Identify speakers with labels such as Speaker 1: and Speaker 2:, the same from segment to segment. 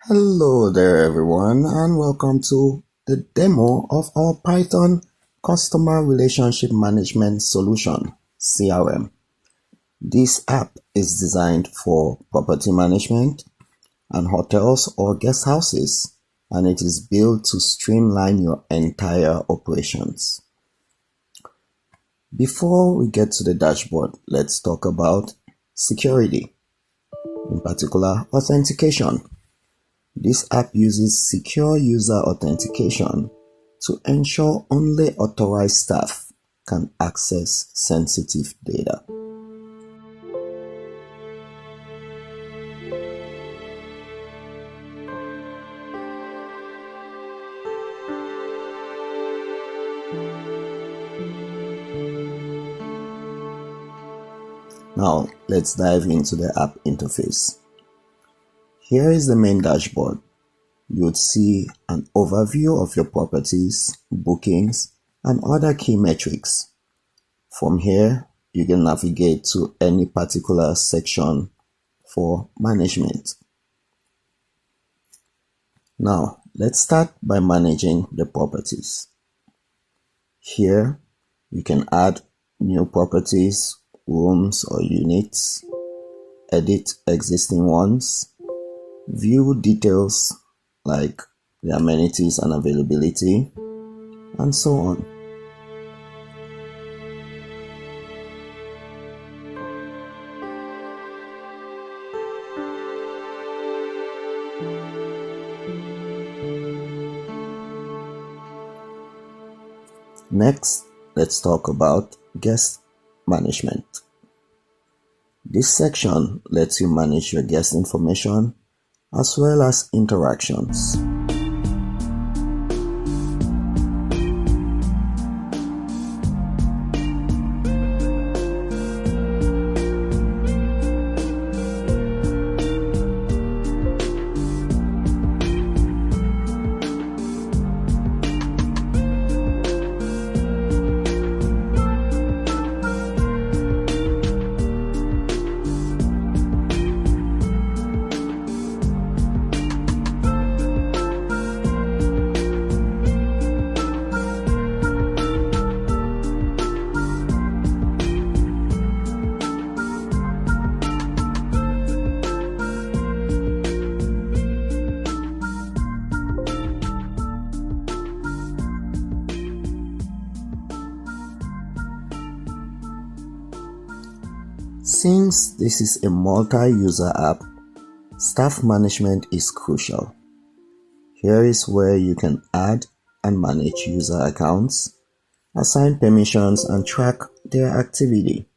Speaker 1: Hello there everyone, and welcome to the demo of our Python Customer Relationship Management Solution, CRM. This app is designed for property management and hotels or guest houses, and it is built to streamline your entire operations. Before we get to the dashboard, let's talk about security, in particular authentication. This app uses secure user authentication to ensure only authorized staff can access sensitive data. Now, let's dive into the app interface. Here is the main dashboard. You would see an overview of your properties, bookings, and other key metrics. From here, you can navigate to any particular section for management. Now, let's start by managing the properties. Here, you can add new properties, rooms or units, edit existing ones, view details like the amenities and availability, and so on. Next, let's talk about guest management. This section lets you manage your guest information as well as interactions. Since this is a multi-user app, staff management is crucial. Here is where you can add and manage user accounts, assign permissions, and track their activity.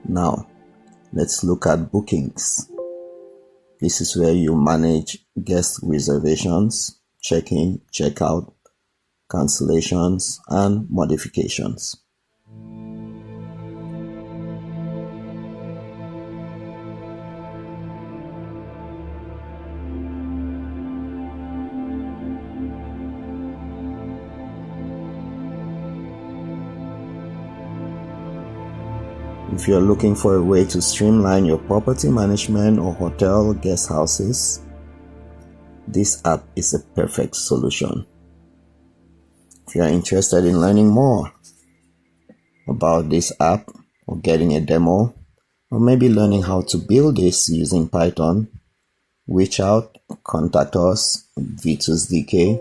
Speaker 1: Now, let's look at bookings. This is where you manage guest reservations, check-in, check-out, cancellations, and modifications. If you're looking for a way to streamline your property management or hotel guest houses, this app is a perfect solution. If you're interested in learning more about this app or getting a demo, or maybe learning how to build this using Python, reach out, contact us, V2SDK,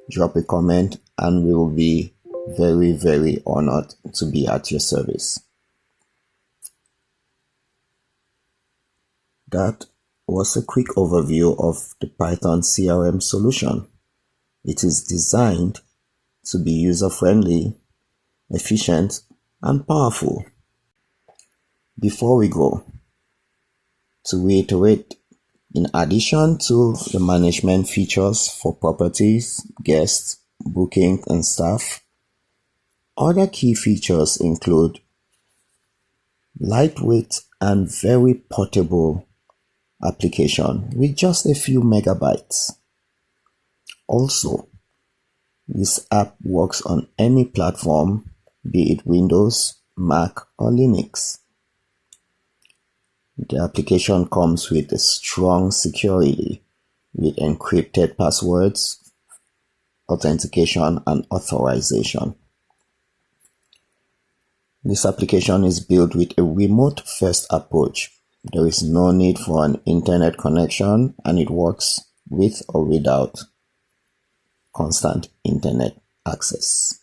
Speaker 1: drop a comment, and we will be very honored to be at your service. That was a quick overview of the Python CRM solution. It is designed to be user-friendly, efficient, and powerful. Before we go, to reiterate, in addition to the management features for properties, guests, booking, and staff, other key features include lightweight and very portable application with just a few megabytes. Also, this app works on any platform, be it Windows, Mac, or Linux. The application comes with a strong security with encrypted passwords, authentication, and authorization. This application is built with a remote-first approach. There is no need for an internet connection, and it works with or without constant internet access.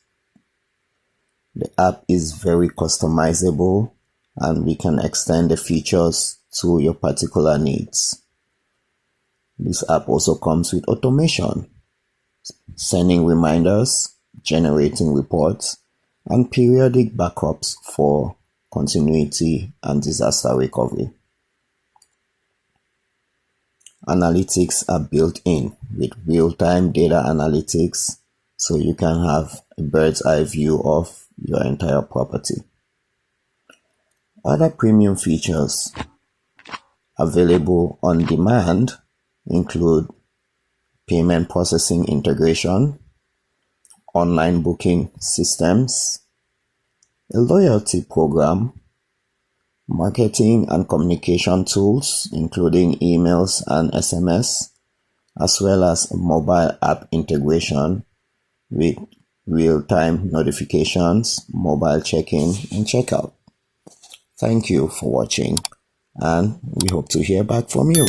Speaker 1: The app is very customizable, and we can extend the features to your particular needs. This app also comes with automation, sending reminders, generating reports, and periodic backups for continuity and disaster recovery. Analytics are built in with real-time data analytics, so you can have a bird's eye view of your entire property. Other premium features available on demand include payment processing integration, online booking systems, a loyalty program, marketing and communication tools including emails and SMS, as well as mobile app integration with real-time notifications, mobile check-in and checkout. Thank you for watching, and we hope to hear back from you.